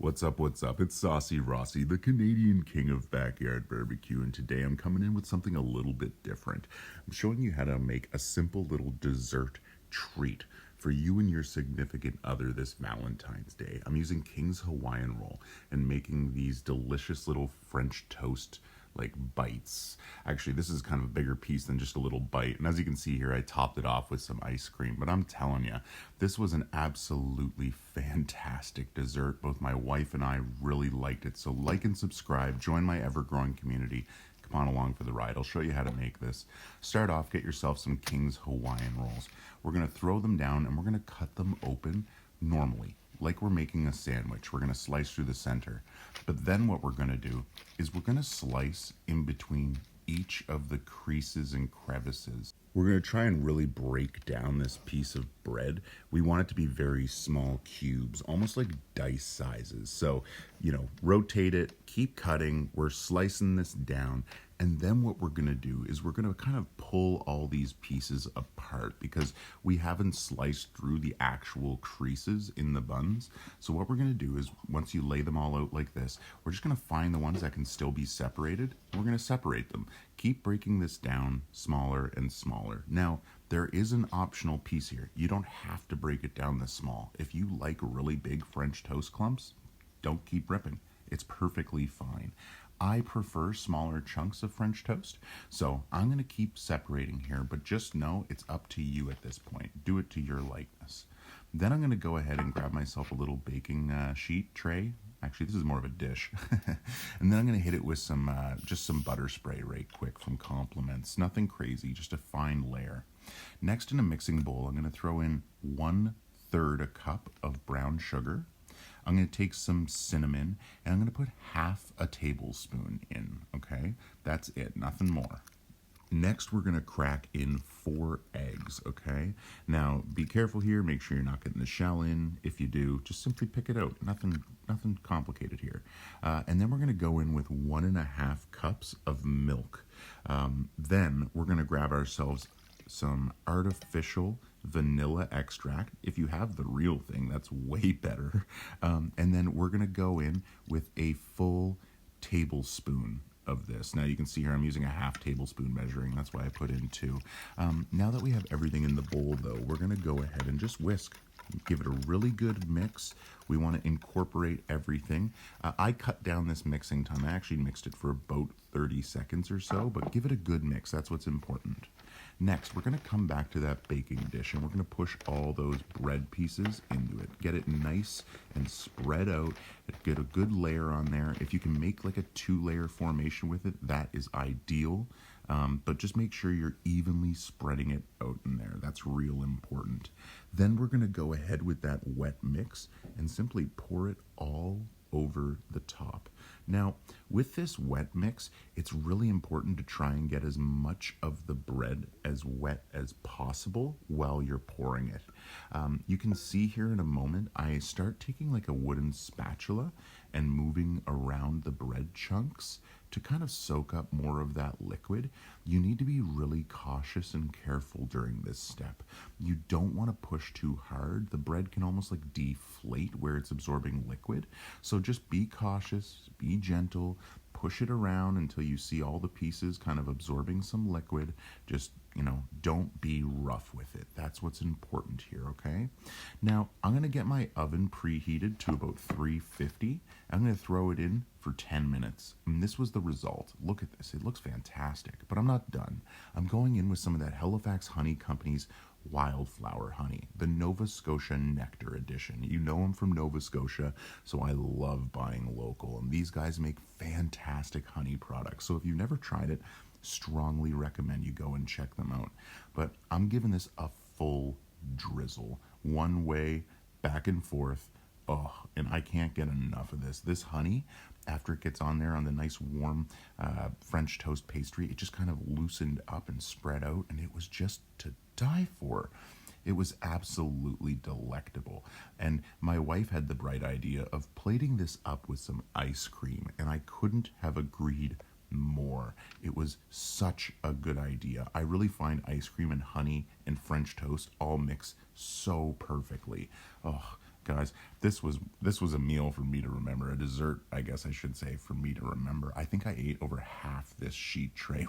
What's up, what's up? It's Saucy Rossy, the Canadian king of backyard barbecue, and today I'm coming in with something a little bit different. I'm showing you how to make a simple little dessert treat for you and your significant other this Valentine's Day. I'm using King's Hawaiian roll and making these delicious little French toast like bites. Actually, this is kind of a bigger piece than just a little bite. And as you can see here, I topped it off with some ice cream. But I'm telling you, this was an absolutely fantastic dessert. Both my wife and I really liked it. So like and subscribe, join my ever-growing community. Come on along for the ride. I'll show you how to make this. Start off, get yourself some King's Hawaiian rolls. We're going to throw them down and we're going to cut them open normally, like we're making a sandwich. We're going to slice through the center. But then what we're going to do is we're going to slice in between each of the creases and crevices. We're going to try and really break down this piece of bread. We want it to be very small cubes, almost like dice sizes. So, rotate it, keep cutting. We're slicing this down. And then what we're going to do is we're going to kind of pull all these pieces apart because we haven't sliced through the actual creases in the buns. So what we're going to do is once you lay them all out like this, we're just going to find the ones that can still be separated. We're going to separate them. Keep breaking this down smaller and smaller. Now, there is an optional piece here. You don't have to break it down this small. If you like really big French toast clumps, don't keep ripping. It's perfectly fine. I prefer smaller chunks of French toast, so I'm going to keep separating here, but just know it's up to you at this point. Do it to your likeness. Then I'm going to go ahead and grab myself a little baking sheet tray. Actually, this is more of a dish. And then I'm going to hit it with some just some butter spray right quick from Compliments. Nothing crazy, just a fine layer. Next, in a mixing bowl, I'm going to throw in 1/3 a cup of brown sugar. I'm going to take some cinnamon and I'm going to put half a tablespoon in, okay? That's it, nothing more. Next, we're going to crack in 4 eggs, okay? Now, be careful here. Make sure you're not getting the shell in. If you do, just simply pick it out. Nothing complicated here. And then we're going to go in with 1.5 cups of milk. Then we're going to grab ourselves some artificial vanilla extract. If you have the real thing, that's way better. And then we're going to go in with a full tablespoon of this. Now you can see here I'm using a half tablespoon measuring. That's why I put in 2. Now that we have everything in the bowl though, we're going to go ahead and just whisk. Give it a really good mix. We want to incorporate everything. I cut down this mixing time. I actually mixed it for about 30 seconds or so, but give it a good mix. That's what's important. Next, we're going to come back to that baking dish and we're going to push all those bread pieces into it. Get it nice and spread out. Get a good layer on there. If you can make like a 2-layer formation with it, that is ideal. But just make sure you're evenly spreading it out in there. That's real important. Then we're going to go ahead with that wet mix and simply pour it all over the top. Now, with this wet mix, it's really important to try and get as much of the bread as wet as possible while you're pouring it. You can see here in a moment, I start taking like a wooden spatula and moving around the bread chunks to kind of soak up more of that liquid. You need to be really cautious and careful during this step. You don't want to push too hard. The bread can almost like deflate where it's absorbing liquid. So just be cautious, be gentle, push it around until you see all the pieces kind of absorbing some liquid. Just, don't be rough with it. That's what's important here, okay? Now, I'm going to get my oven preheated to about 350. I'm going to throw it in for 10 minutes. And this was the result. Look at this. It looks fantastic, but I'm not done. I'm going in with some of that Halifax Honey Company's Wildflower honey, the Nova Scotia Nectar edition. You know them from Nova Scotia, so I love buying local. And these guys make fantastic honey products. So if you've never tried it, strongly recommend you go and check them out. But I'm giving this a full drizzle, one way, back and forth. Oh, and I can't get enough of this. This honey, after it gets on there on the nice warm French toast pastry, it just kind of loosened up and spread out, and it was just to die for. It was absolutely delectable. And my wife had the bright idea of plating this up with some ice cream, and I couldn't have agreed more. It was such a good idea. I really find ice cream and honey and French toast all mix so perfectly. Oh, Guys, this was a meal for me to remember. A dessert, I guess I should say, for me to remember. I think I ate over half this sheet tray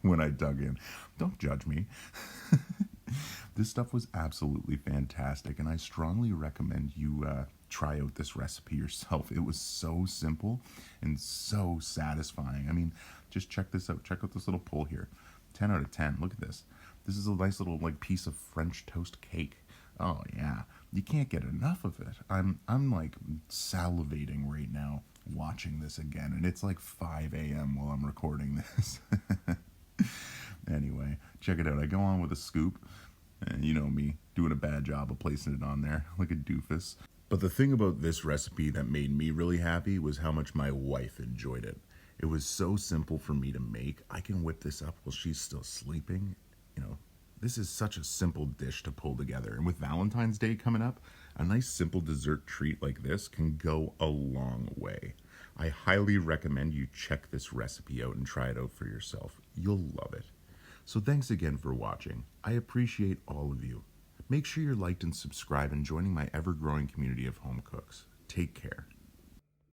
when I dug in. Don't judge me. This stuff was absolutely fantastic, and I strongly recommend you try out this recipe yourself. It was so simple and so satisfying. I mean, just check this out. Check out this little pull here. 10 out of 10. Look at this. This is a nice little like piece of French toast cake. Oh yeah, you can't get enough of it. I'm like salivating right now watching this again, and it's like 5 a.m. while I'm recording this. Anyway, check it out. I go on with a scoop, and you know me, doing a bad job of placing it on there like a doofus. But the thing about this recipe that made me really happy was how much my wife enjoyed it. It was so simple for me to make. I can whip this up while she's still sleeping. You know, this is such a simple dish to pull together. And with Valentine's Day coming up, a nice simple dessert treat like this can go a long way. I highly recommend you check this recipe out and try it out for yourself. You'll love it. So thanks again for watching. I appreciate all of you. Make sure you're liked and subscribe and joining my ever-growing community of home cooks. Take care.